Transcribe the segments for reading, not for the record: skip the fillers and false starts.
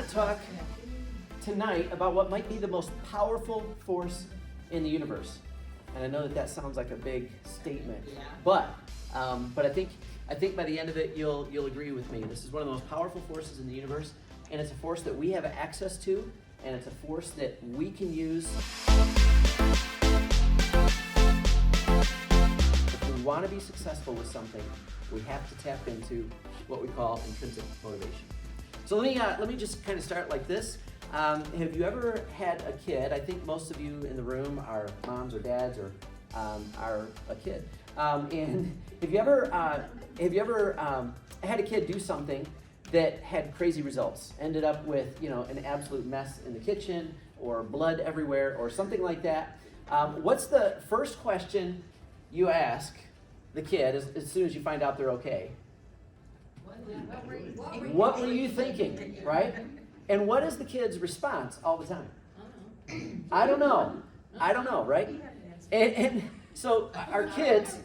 to talk tonight about what might be the most powerful force in the universe. And I know that sounds like a big statement, but I think by the end of it you'll agree with me. This is one of the most powerful forces in the universe, and it's a force that we have access to, and it's a force that we can use. If we want to be successful with something, we have to tap into what we call intrinsic motivation. So let me just kind of start like this. Have you ever had a kid? I think most of you in the room are moms or dads or are a kid. And have you ever had a kid do something that had crazy results? Ended up with an absolute mess in the kitchen, or blood everywhere, or something like that. What's the first question you ask the kid as soon as you find out they're okay? What were you thinking, right? And what is the kid's response all the time? I don't know, right? And so our kids,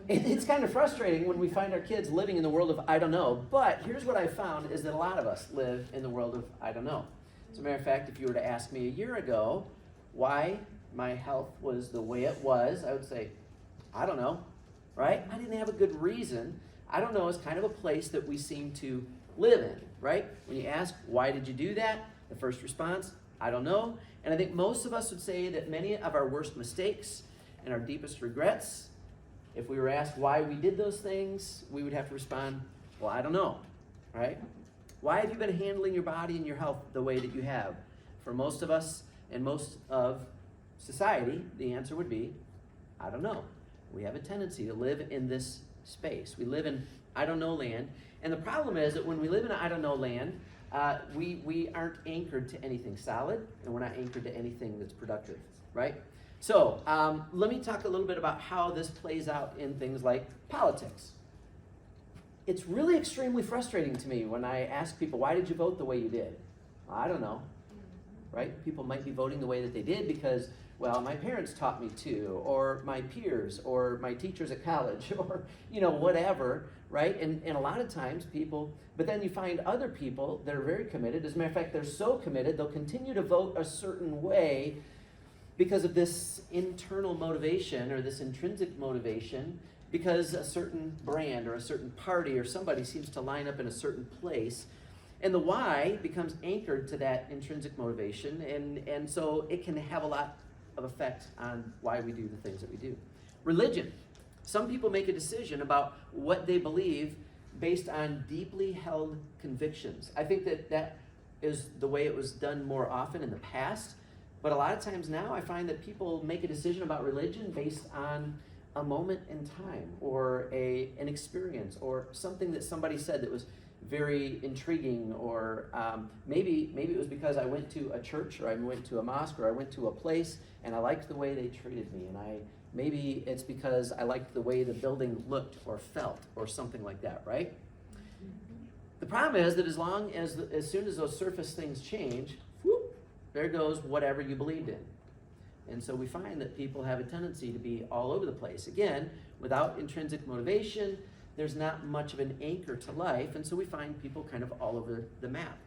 it's kind of frustrating when we find our kids living in the world of I don't know, but here's what I found is that a lot of us live in the world of I don't know. As a matter of fact, if you were to ask me a year ago why my health was the way it was, I would say, I don't know, right? I didn't have a good reason. I don't know is kind of a place that we seem to live in, right? When you ask, why did you do that? The first response, I don't know. And I think most of us would say that many of our worst mistakes and our deepest regrets, if we were asked why we did those things, we would have to respond, well, I don't know, right? Why have you been handling your body and your health the way that you have? For most of us and most of society, the answer would be, I don't know. We have a tendency to live in this space. We live in I don't know land. And the problem is that when we live in I don't know land, we aren't anchored to anything solid, and we're not anchored to anything that's productive, right? So let me talk a little bit about how this plays out in things like politics. It's really extremely frustrating to me when I ask people, why did you vote the way you did? Well, I don't know, right? People might be voting the way that they did because, well, my parents taught me to, or my peers, or my teachers at college, or, whatever, right? And a lot of times people, but then you find other people that are very committed. As a matter of fact, they're so committed, they'll continue to vote a certain way because of this internal motivation or this intrinsic motivation, because a certain brand or a certain party or somebody seems to line up in a certain place. And the why becomes anchored to that intrinsic motivation, and so it can have a lot of effect on why we do the things that we do. Religion. Some people make a decision about what they believe based on deeply held convictions. I think that is the way it was done more often in the past, but a lot of times now I find that people make a decision about religion based on a moment in time, or an experience, or something that somebody said that was very intriguing, or maybe it was because I went to a church, or I went to a mosque, or I went to a place and I liked the way they treated me, and maybe it's because I liked the way the building looked or felt, or something like that, right? The problem is that as soon as those surface things change, whoop, there goes whatever you believed in. And so we find that people have a tendency to be all over the place. Again, without intrinsic motivation, there's not much of an anchor to life, and so we find people kind of all over the map.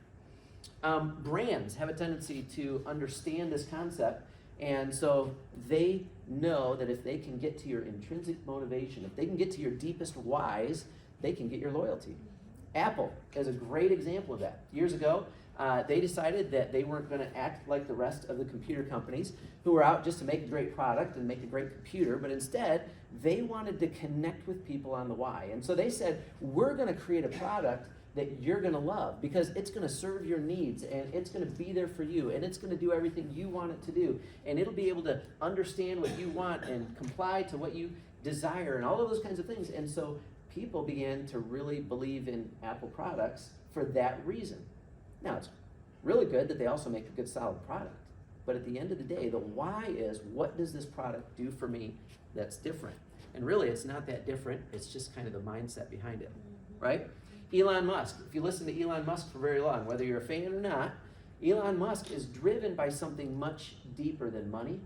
Brands have a tendency to understand this concept, and so they know that if they can get to your intrinsic motivation, if they can get to your deepest whys, they can get your loyalty. Apple is a great example of that. Years ago, they decided that they weren't going to act like the rest of the computer companies who were out just to make a great product and make a great computer, but instead, they wanted to connect with people on the why. And so they said, we're going to create a product that you're going to love because it's going to serve your needs, and it's going to be there for you, and it's going to do everything you want it to do, and it'll be able to understand what you want and comply to what you desire and all of those kinds of things. And so people began to really believe in Apple products for that reason. Now, it's really good that they also make a good, solid product. But at the end of the day, the why is, what does this product do for me that's different? And really, it's not that different. It's just kind of the mindset behind it, right? Elon Musk. If you listen to Elon Musk for very long, whether you're a fan or not, Elon Musk is driven by something much deeper than money.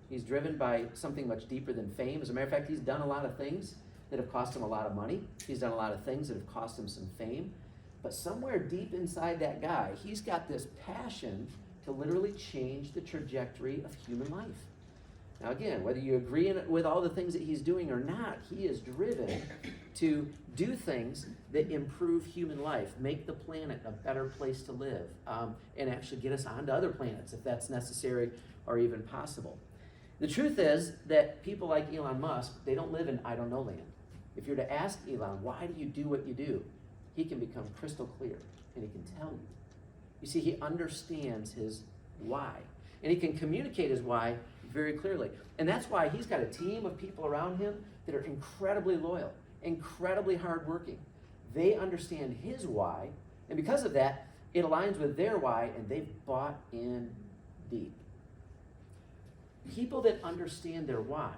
He's driven by something much deeper than fame. As a matter of fact, he's done a lot of things that have cost him a lot of money. He's done a lot of things that have cost him some fame. But somewhere deep inside that guy, he's got this passion to literally change the trajectory of human life. Now again, whether you agree with all the things that he's doing or not, he is driven to do things that improve human life, make the planet a better place to live, and actually get us onto other planets if that's necessary or even possible. The truth is that people like Elon Musk, they don't live in I don't know land. If you're to ask Elon, why do you do what you do? He can become crystal clear, and he can tell you. You see, he understands his why, and he can communicate his why very clearly. And that's why he's got a team of people around him that are incredibly loyal, incredibly hardworking. They understand his why, and because of that, it aligns with their why, and they've bought in deep. People that understand their why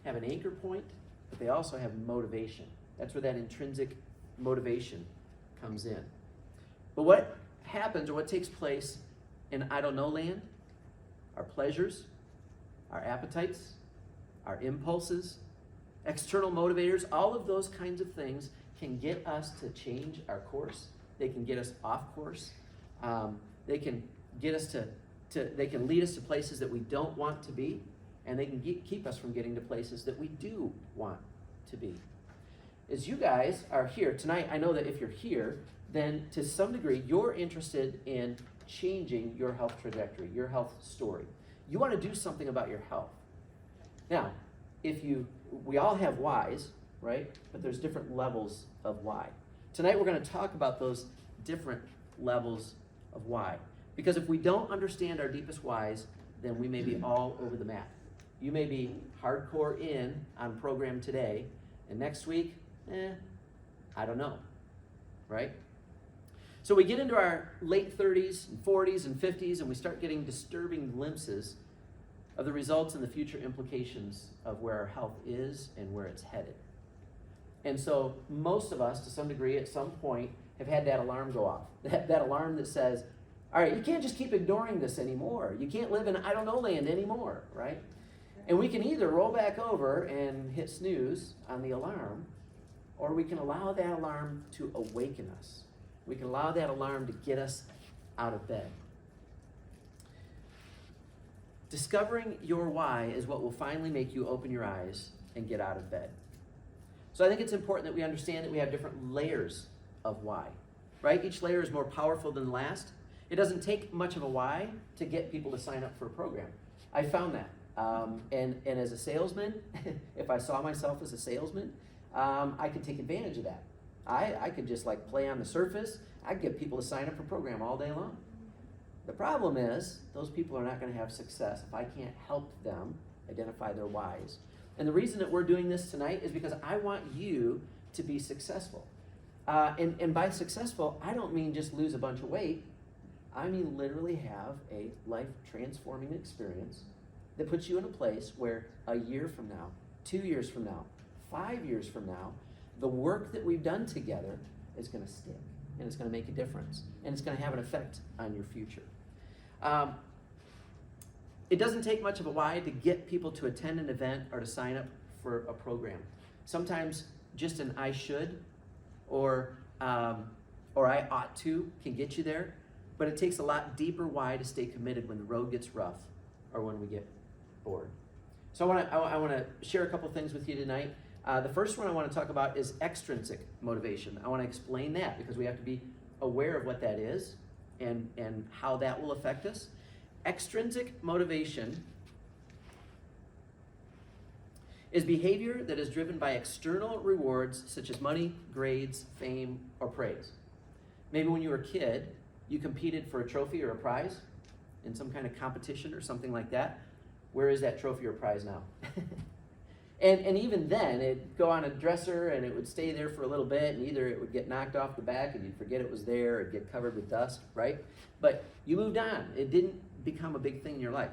have an anchor point, but they also have motivation. That's where that intrinsic motivation comes in. But what happens, or what takes place in I don't know land, our pleasures, our appetites, our impulses, external motivators, all of those kinds of things can get us to change our course. They can get us off course. They can get us they can lead us to places that we don't want to be, and they can keep us from getting to places that we do want to be. As you guys are here tonight, I know that if you're here, then to some degree, you're interested in changing your health trajectory, your health story. You want to do something about your health. Now, we all have whys, right? But there's different levels of why. Tonight we're going to talk about those different levels of why. Because if we don't understand our deepest whys, then we may be all over the map. You may be hardcore in on program today, and next week, I don't know, right? So we get into our late 30s and 40s and 50s, and we start getting disturbing glimpses of the results and the future implications of where our health is and where it's headed. And so most of us, to some degree, at some point, have had that alarm go off. That alarm that says, all right, you can't just keep ignoring this anymore. You can't live in I don't know land anymore, right? And we can either roll back over and hit snooze on the alarm, or we can allow that alarm to awaken us. We can allow that alarm to get us out of bed. Discovering your why is what will finally make you open your eyes and get out of bed. So I think it's important that we understand that we have different layers of why, right? Each layer is more powerful than the last. It doesn't take much of a why to get people to sign up for a program. I found that. And as a salesman, if I saw myself as a salesman, I could take advantage of that. I could just like play on the surface. I'd get people to sign up for a program all day long. The problem is those people are not going to have success if I can't help them identify their whys. And the reason that we're doing this tonight is because I want you to be successful. And by successful, I don't mean just lose a bunch of weight. I mean literally have a life-transforming experience that puts you in a place where a year from now, 2 years from now, 5 years from now, the work that we've done together is going to stick, and it's going to make a difference, and it's going to have an effect on your future. It doesn't take much of a why to get people to attend an event or to sign up for a program. Sometimes just an I should or I ought to can get you there, but it takes a lot deeper why to stay committed when the road gets rough or when we get bored. So I want to share a couple things with you tonight. The first one I want to talk about is extrinsic motivation. I want to explain that because we have to be aware of what that is and how that will affect us. Extrinsic motivation is behavior that is driven by external rewards such as money, grades, fame, or praise. Maybe when you were a kid, you competed for a trophy or a prize in some kind of competition or something like that. Where is that trophy or prize now? And even then, it'd go on a dresser and it would stay there for a little bit, and either it would get knocked off the back and you'd forget it was there, or it'd get covered with dust, right? But you moved on. It didn't become a big thing in your life.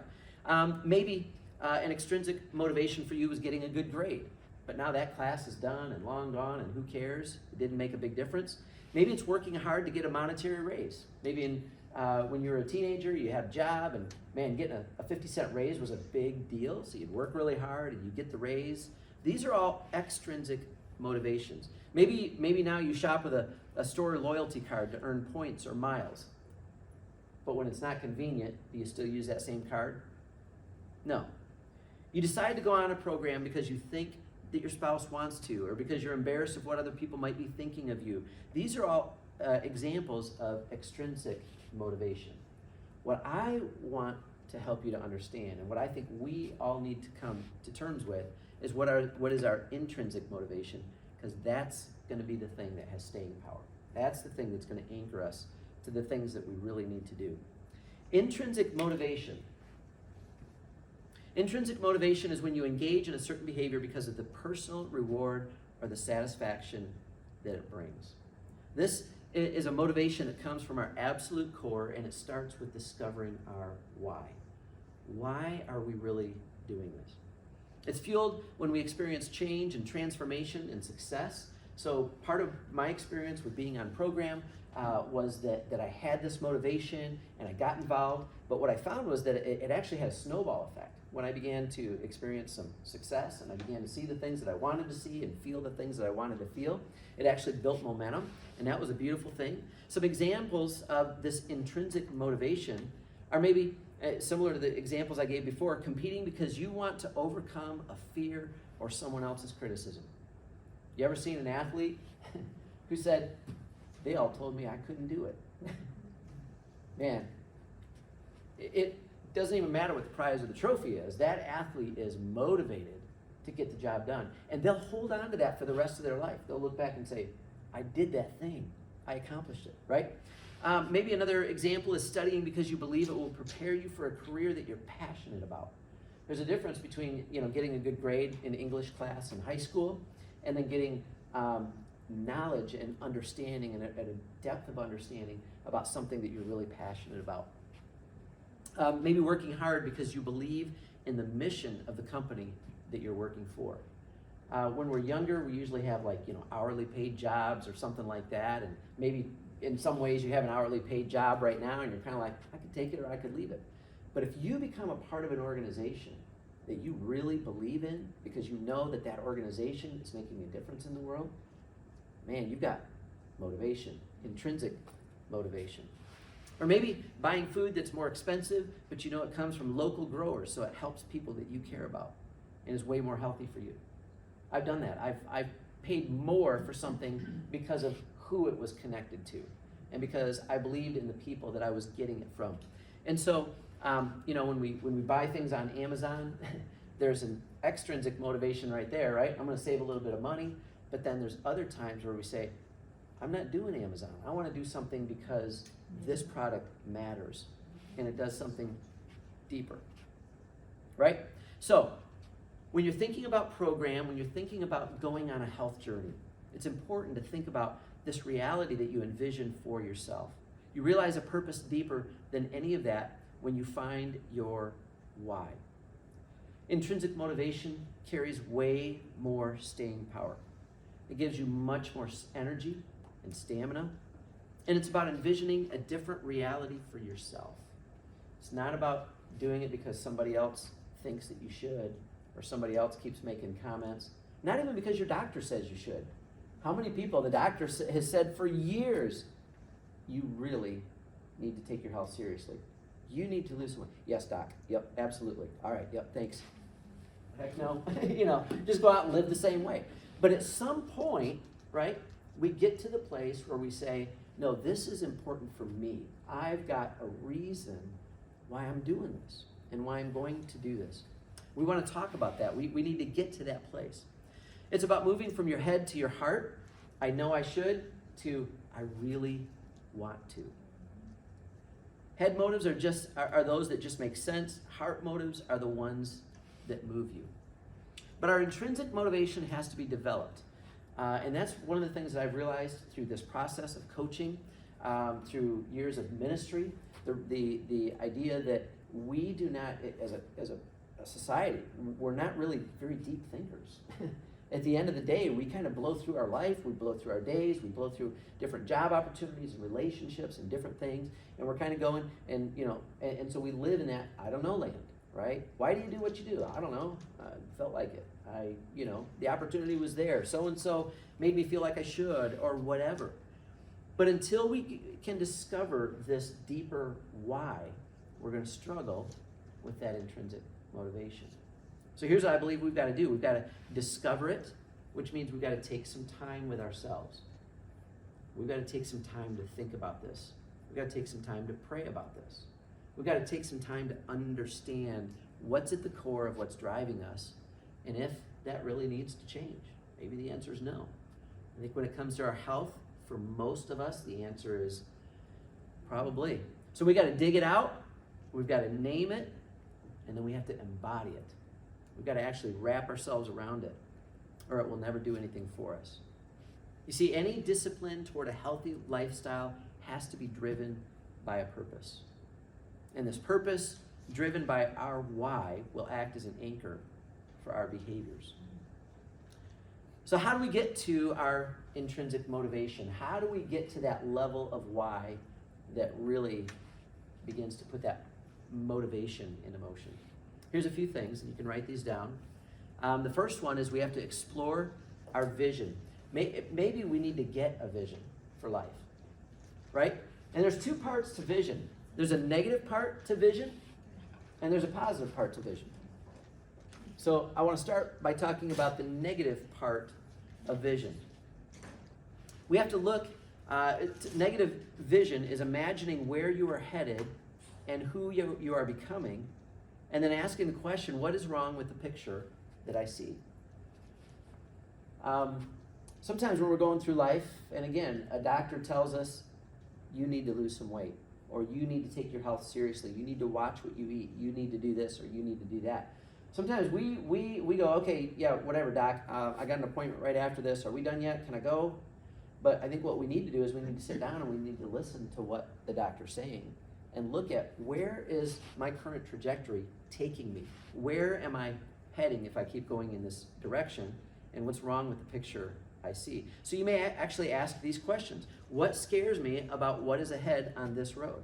Maybe an extrinsic motivation for you was getting a good grade, but now that class is done and long gone, and who cares? It didn't make a big difference. Maybe it's working hard to get a monetary raise. Maybe when you were a teenager, you had a job, and man, getting a 50-cent raise was a big deal, so you'd work really hard and you get the raise. These are all extrinsic motivations. Maybe now you shop with a store loyalty card to earn points or miles. But when it's not convenient, do you still use that same card? No. You decide to go on a program because you think that your spouse wants to, or because you're embarrassed of what other people might be thinking of you. These are all examples of extrinsic motivation. What I want to help you to understand, and what I think we all need to come to terms with, is what is our intrinsic motivation, because that's going to be the thing that has staying power. That's the thing that's going to anchor us to the things that we really need to do. Intrinsic motivation. Intrinsic motivation is when you engage in a certain behavior because of the personal reward or the satisfaction that it brings. This is a motivation that comes from our absolute core, and it starts with discovering our why. Why are we really doing this? It's fueled when we experience change and transformation and success. So part of my experience with being on program was that I had this motivation and I got involved, but what I found was that it actually had a snowball effect. When I began to experience some success and I began to see the things that I wanted to see and feel the things that I wanted to feel, it actually built momentum, and that was a beautiful thing. Some examples of this intrinsic motivation are maybe similar to the examples I gave before: competing because you want to overcome a fear or someone else's criticism. You ever seen an athlete who said, they all told me I couldn't do it? Man, it doesn't even matter what the prize or the trophy is. That athlete is motivated to get the job done. And they'll hold on to that for the rest of their life. They'll look back and say, I did that thing. I accomplished it, right? Maybe another example is studying because you believe it will prepare you for a career that you're passionate about. There's a difference between getting a good grade in English class in high school and then getting knowledge and understanding and a depth of understanding about something that you're really passionate about. Maybe working hard because you believe in the mission of the company that you're working for. When we're younger, we usually have hourly paid jobs or something like that, and maybe in some ways you have an hourly paid job right now and you're kind of like, I could take it or I could leave it. But if you become a part of an organization that you really believe in because you know that organization is making a difference in the world, man, you've got motivation, intrinsic motivation. Or maybe buying food that's more expensive, but you know it comes from local growers, so it helps people that you care about and is way more healthy for you. I've done that. I've paid more for something because of who it was connected to and because I believed in the people that I was getting it from. And so, when we buy things on Amazon, there's an extrinsic motivation right there, right? I'm going to save a little bit of money, but then there's other times where we say, I'm not doing Amazon. I want to do something because this product matters and it does something deeper, right? So when you're thinking about program, when you're thinking about going on a health journey, it's important to think about this reality that you envision for yourself. You realize a purpose deeper than any of that when you find your why. Intrinsic motivation carries way more staying power. It gives you much more energy and stamina, and it's about envisioning a different reality for yourself. It's not about doing it because somebody else thinks that you should, or somebody else keeps making comments, not even because your doctor says you should. How many people the doctor has said for years, you really need to take your health seriously. You need to lose some weight. Yes, doc. Yep, absolutely. All right, yep, thanks. Heck no. Just go out and live the same way. But at some point, right, we get to the place where we say, no, this is important for me. I've got a reason why I'm doing this and why I'm going to do this. We want to talk about that. We need to get to that place. It's about moving from your head to your heart, I know I should, to I really want to. Head motives are those that just make sense. Heart motives are the ones that move you. But our intrinsic motivation has to be developed. And that's one of the things that I've realized through this process of coaching, through years of ministry, the idea that we do not, as a society, we're not really very deep thinkers. At the end of the day, we kind of blow through our life, we blow through our days, we blow through different job opportunities and relationships and different things, and we're kind of going, and so we live in that I don't know land, right? Why do you do what you do? I don't know. I felt like it. The opportunity was there. So-and-so made me feel like I should, or whatever. But until we can discover this deeper why, we're going to struggle with that intrinsic motivation. So here's what I believe we've got to do. We've got to discover it, which means we've got to take some time with ourselves. We've got to take some time to think about this. We've got to take some time to pray about this. We've got to take some time to understand what's at the core of what's driving us, and if that really needs to change. Maybe the answer is no. I think when it comes to our health, for most of us, the answer is probably. So we got to dig it out, we've got to name it, and then we have to embody it. We've got to actually wrap ourselves around it, or it will never do anything for us. You see, any discipline toward a healthy lifestyle has to be driven by a purpose. And this purpose, driven by our why, will act as an anchor for our behaviors. So how do we get to our intrinsic motivation? How do we get to that level of why that really begins to put that motivation into motion? Here's a few things, and you can write these down. The first one is we have to explore our vision. Maybe we need to get a vision for life, right? And there's two parts to vision. There's a negative part to vision, and there's a positive part to vision. So I want to start by talking about the negative part of vision. We have to look, negative vision is imagining where you are headed and who you are becoming, and then asking the question, what is wrong with the picture that I see? Sometimes when we're going through life, and again, a doctor tells us, you need to lose some weight, or you need to take your health seriously, you need to watch what you eat, you need to do this, or you need to do that. Sometimes we go, okay, yeah, whatever, doc, I got an appointment right after this, are we done yet, can I go? But I think what we need to do is we need to sit down and we need to listen to what the doctor's saying and look at, where is my current trajectory taking me? Where am I heading if I keep going in this direction? And what's wrong with the picture I see? So you may actually ask these questions. What scares me about what is ahead on this road?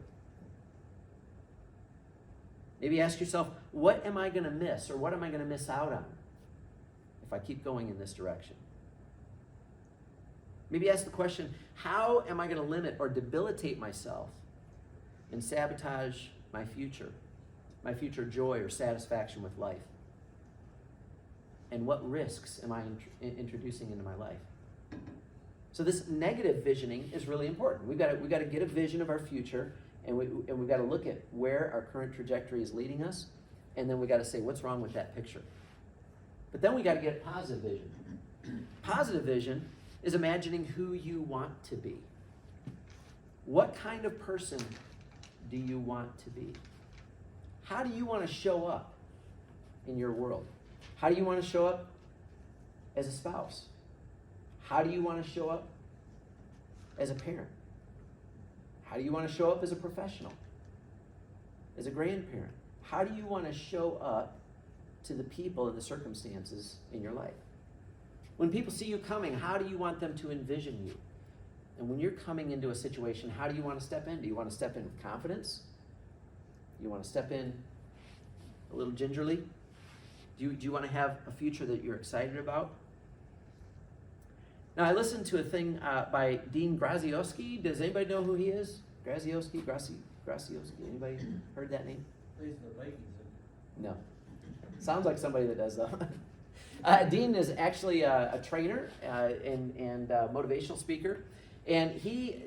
Maybe ask yourself, what am I going to miss, or what am I going to miss out on if I keep going in this direction? Maybe ask the question, how am I going to limit or debilitate myself and sabotage my future joy or satisfaction with life? And what risks am I introducing into my life? So this negative visioning is really important. We've got to get a vision of our future, and we've got to look at where our current trajectory is leading us, and then we've got to say, what's wrong with that picture? But then we got to get positive vision. Positive vision is imagining who you want to be. What kind of person do you want to be? How do you want to show up in your world? How do you want to show up as a spouse? How do you want to show up as a parent? How do you want to show up as a professional? As a grandparent? How do you want to show up to the people and the circumstances in your life? When people see you coming, how do you want them to envision you? And when you're coming into a situation, how do you want to step in? Do you want to step in with confidence? Do you want to step in a little gingerly? Do you want to have a future that you're excited about? Now, I listened to a thing by Dean Graziosi. Does anybody know who he is? Graziosi? Anybody heard that name? Plays the Vikings. No. Sounds like somebody that does, though. Dean is actually a trainer and motivational speaker. And he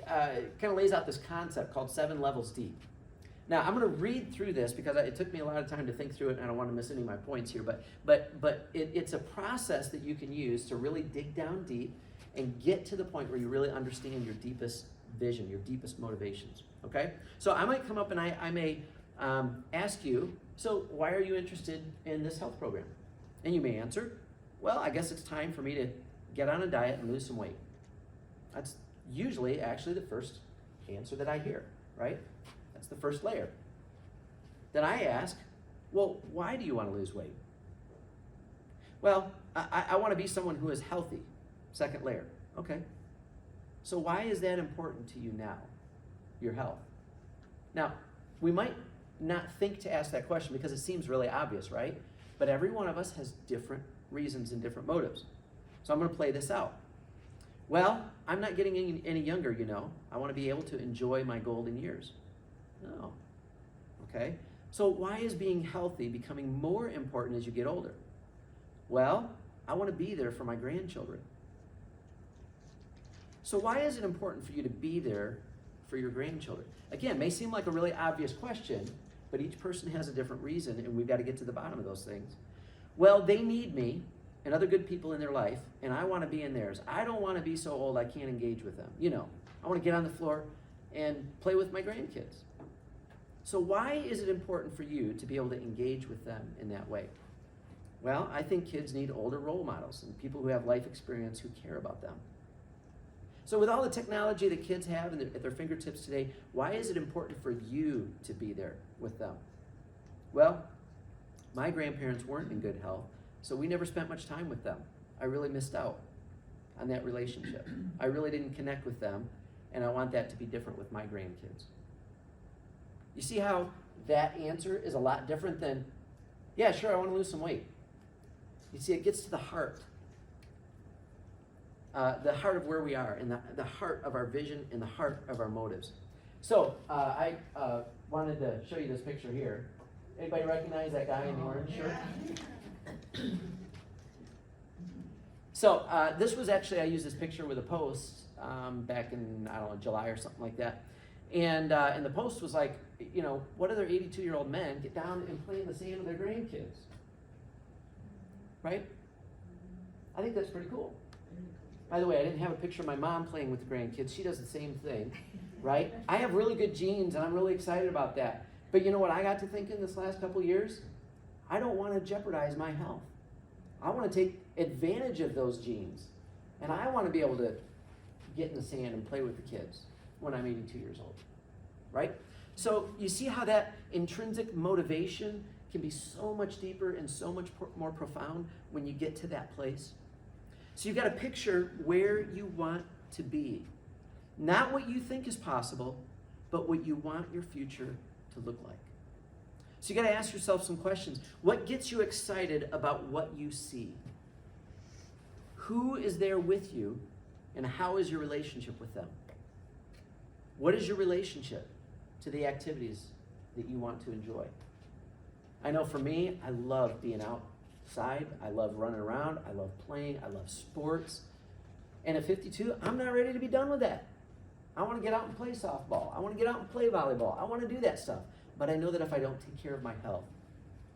kind of lays out this concept called 7 levels deep. Now, I'm going to read through this because it took me a lot of time to think through it, and I don't want to miss any of my points here. But it's a process that you can use to really dig down deep and get to the point where you really understand your deepest vision, your deepest motivations. Okay? So I might come up and I may ask you, so why are you interested in this health program? And you may answer, well, I guess it's time for me to get on a diet and lose some weight. That's usually actually the first answer that I hear, right? That's the first layer. Then I ask, well, why do you want to lose weight? Well, I want to be someone who is healthy. Second layer. Okay. So why is that important to you now, your health? Now, we might not think to ask that question because it seems really obvious, right? But every one of us has different reasons and different motives. So I'm going to play this out. Well, I'm not getting any younger, you know. I want to be able to enjoy my golden years. No. Okay? So why is being healthy becoming more important as you get older? Well, I want to be there for my grandchildren. So why is it important for you to be there for your grandchildren? Again, may seem like a really obvious question, but each person has a different reason, and we've got to get to the bottom of those things. Well, they need me and other good people in their life, and I want to be in theirs. I don't want to be so old I can't engage with them. You know, I want to get on the floor and play with my grandkids. So why is it important for you to be able to engage with them in that way? Well, I think kids need older role models and people who have life experience who care about them. So with all the technology that kids have at their fingertips today, why is it important for you to be there with them? Well, my grandparents weren't in good health, so we never spent much time with them. I really missed out on that relationship. I really didn't connect with them, and I want that to be different with my grandkids. You see how that answer is a lot different than, yeah, sure, I want to lose some weight. You see, it gets to the heart of where we are, and the heart of our vision, and the heart of our motives. So I wanted to show you this picture here. Anybody recognize that guy in the orange shirt? So this was actually, I used this picture with a post back in, I don't know, July or something like that. And the post was like, you know, what other 82-year-old men get down and play in the sand with their grandkids? Right? I think that's pretty cool. By the way, I didn't have a picture of my mom playing with the grandkids. She does the same thing, right? I have really good genes, and I'm really excited about that. But you know what I got to thinking this last couple of years? I don't want to jeopardize my health. I want to take advantage of those genes. And I want to be able to get in the sand and play with the kids when I'm 82 years old, right? So you see how that intrinsic motivation can be so much deeper and so much more profound when you get to that place? So you've got to picture where you want to be. Not what you think is possible, but what you want your future to look like. So you got to ask yourself some questions. What gets you excited about what you see? Who is there with you, and how is your relationship with them? What is your relationship to the activities that you want to enjoy? I know for me, I love being outside. I love running around. I love playing. I love sports. And at 52, I'm not ready to be done with that. I want to get out and play softball. I want to get out and play volleyball. I want to do that stuff. But I know that if I don't take care of my health,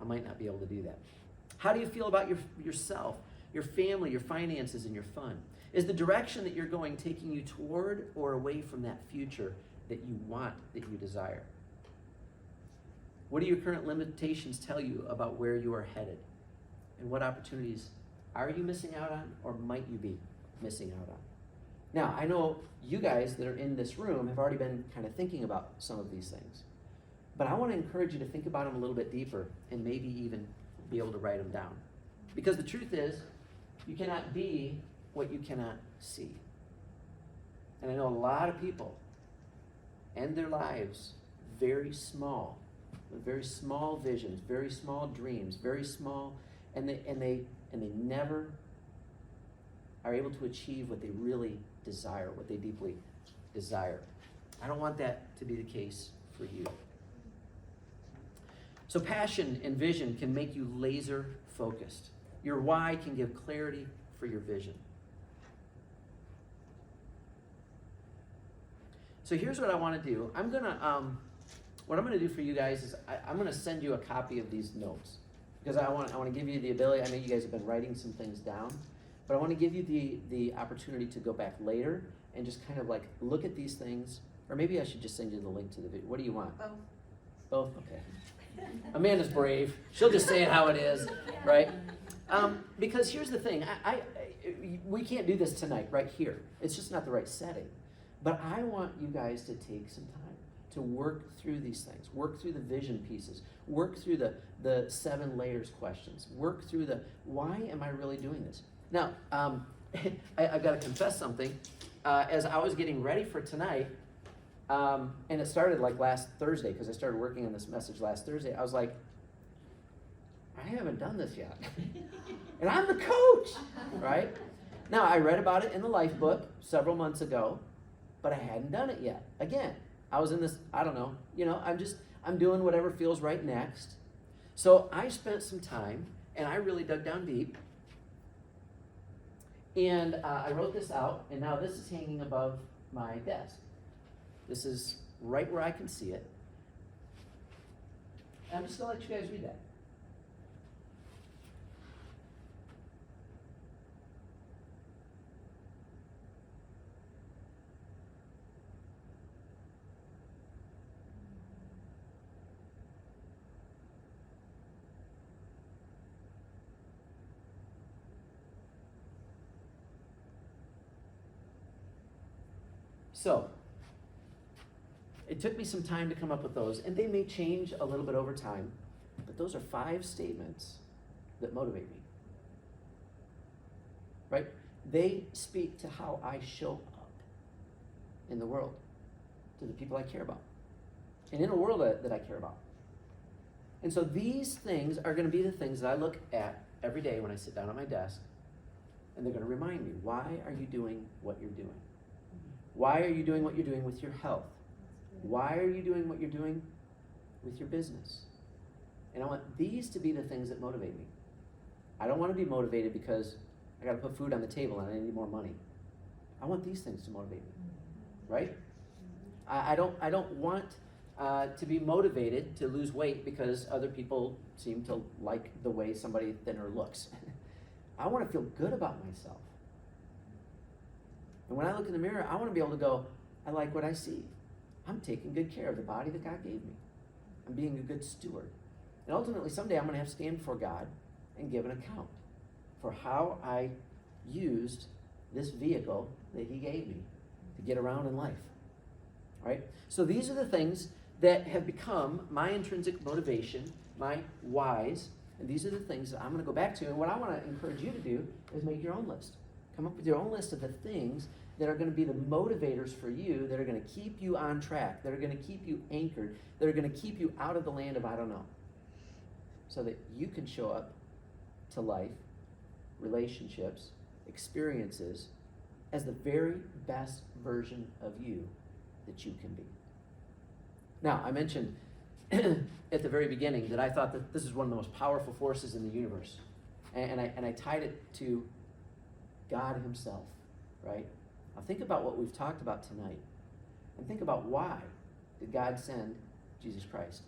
I might not be able to do that. How do you feel about yourself, your family, your finances, and your fun? Is the direction that you're going taking you toward or away from that future that you want, that you desire? What do your current limitations tell you about where you are headed? And what opportunities are you missing out on, or might you be missing out on? Now, I know you guys that are in this room have already been kind of thinking about some of these things. But I want to encourage you to think about them a little bit deeper and maybe even be able to write them down. Because the truth is, you cannot be what you cannot see. And I know a lot of people end their lives very small, with very small visions, very small dreams, very small, and they never are able to achieve what they really desire, what they deeply desire. I don't want that to be the case for you. So passion and vision can make you laser focused. Your why can give clarity for your vision. So here's what I want to do. What I'm gonna do for you guys is I'm gonna send you a copy of these notes, because I want to give you the ability. I know you guys have been writing some things down, but I want to give you the opportunity to go back later and just kind of like look at these things. Or maybe I should just send you the link to the video. What do you want? Both. Both? Okay. Amanda's brave. She'll just say it how it is, right? Because here's the thing. We can't do this tonight right here. It's just not the right setting. But I want you guys to take some time to work through these things, work through the vision pieces, work through the 7 layers questions, work through the why am I really doing this? Now, I've got to confess something. As I was getting ready for tonight, and it started like last Thursday, because I started working on this message last Thursday, I was like, I haven't done this yet. And I'm the coach, right? Now, I read about it in the life book several months ago, but I hadn't done it yet. Again, I was in this, I don't know, I'm doing whatever feels right next. So I spent some time, and I really dug down deep. And I wrote this out, and now this is hanging above my desk. This is right where I can see it. And I'm just going to let you guys read that. So, it took me some time to come up with those, and they may change a little bit over time, but those are 5 statements that motivate me. Right? They speak to how I show up in the world, to the people I care about, and in a world that I care about. And so these things are going to be the things that I look at every day when I sit down at my desk, and they're going to remind me, why are you doing what you're doing? Why are you doing what you're doing with your health? Why are you doing what you're doing with your business? And I want these to be the things that motivate me. I don't want to be motivated because I got to put food on the table and I need more money. I want these things to motivate me, right? I don't want to be motivated to lose weight because other people seem to like the way somebody thinner looks. I want to feel good about myself. And when I look in the mirror, I want to be able to go, I like what I see. I'm taking good care of the body that God gave me. I'm being a good steward. And ultimately, someday I'm going to have to stand before God and give an account for how I used this vehicle that He gave me to get around in life. All right? So these are the things that have become my intrinsic motivation, my whys, and these are the things that I'm going to go back to. And what I want to encourage you to do is make your own list. Come up with your own list of the things that are going to be the motivators for you, that are going to keep you on track, that are going to keep you anchored, that are going to keep you out of the land of I don't know, so that you can show up to life, relationships, experiences as the very best version of you that you can be. Now, I mentioned at the very beginning that I thought that this is one of the most powerful forces in the universe, and I tied it to God Himself, right? Now think about what we've talked about tonight, and think about why did God send Jesus Christ?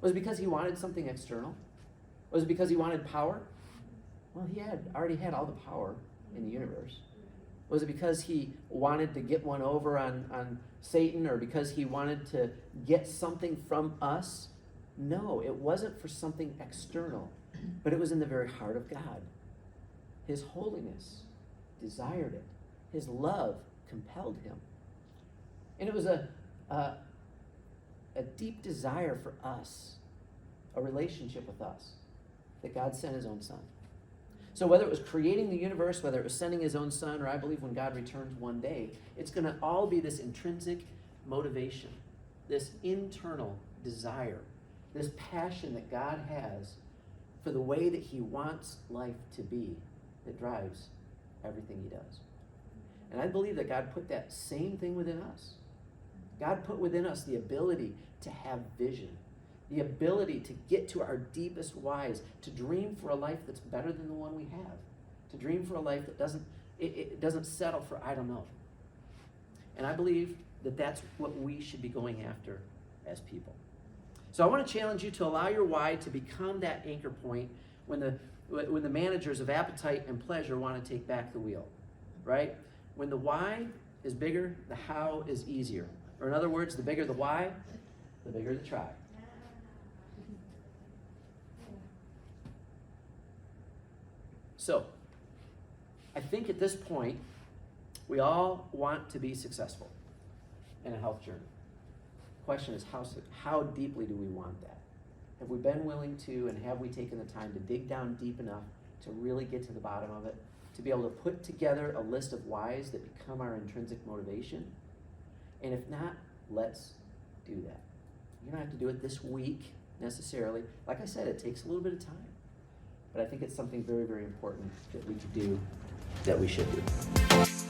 Was it because He wanted something external? Was it because He wanted power? Well, He already had all the power in the universe. Was it because He wanted to get one over on Satan, or because He wanted to get something from us? No, it wasn't for something external, but it was in the very heart of God. His holiness desired it. His love compelled Him. And it was a deep desire for us, a relationship with us, that God sent His own Son. So whether it was creating the universe, whether it was sending His own Son, or I believe when God returns one day, it's going to all be this intrinsic motivation, this internal desire, this passion that God has for the way that He wants life to be that drives everything He does. And I believe that God put that same thing within us. God put within us the ability to have vision, the ability to get to our deepest whys, to dream for a life that's better than the one we have, to dream for a life that doesn't settle for I don't know. And I believe that that's what we should be going after as people. So I want to challenge you to allow your why to become that anchor point when the managers of appetite and pleasure want to take back the wheel, right? When the why is bigger, the how is easier. Or in other words, the bigger the why, the bigger the try. So, I think at this point, we all want to be successful in a health journey. The question is, how deeply do we want that? Have we been willing to, and have we taken the time to dig down deep enough to really get to the bottom of it, to be able to put together a list of whys that become our intrinsic motivation? And if not, let's do that. You don't have to do it this week necessarily. Like I said, it takes a little bit of time. But I think it's something very, very important that we could do that we should do.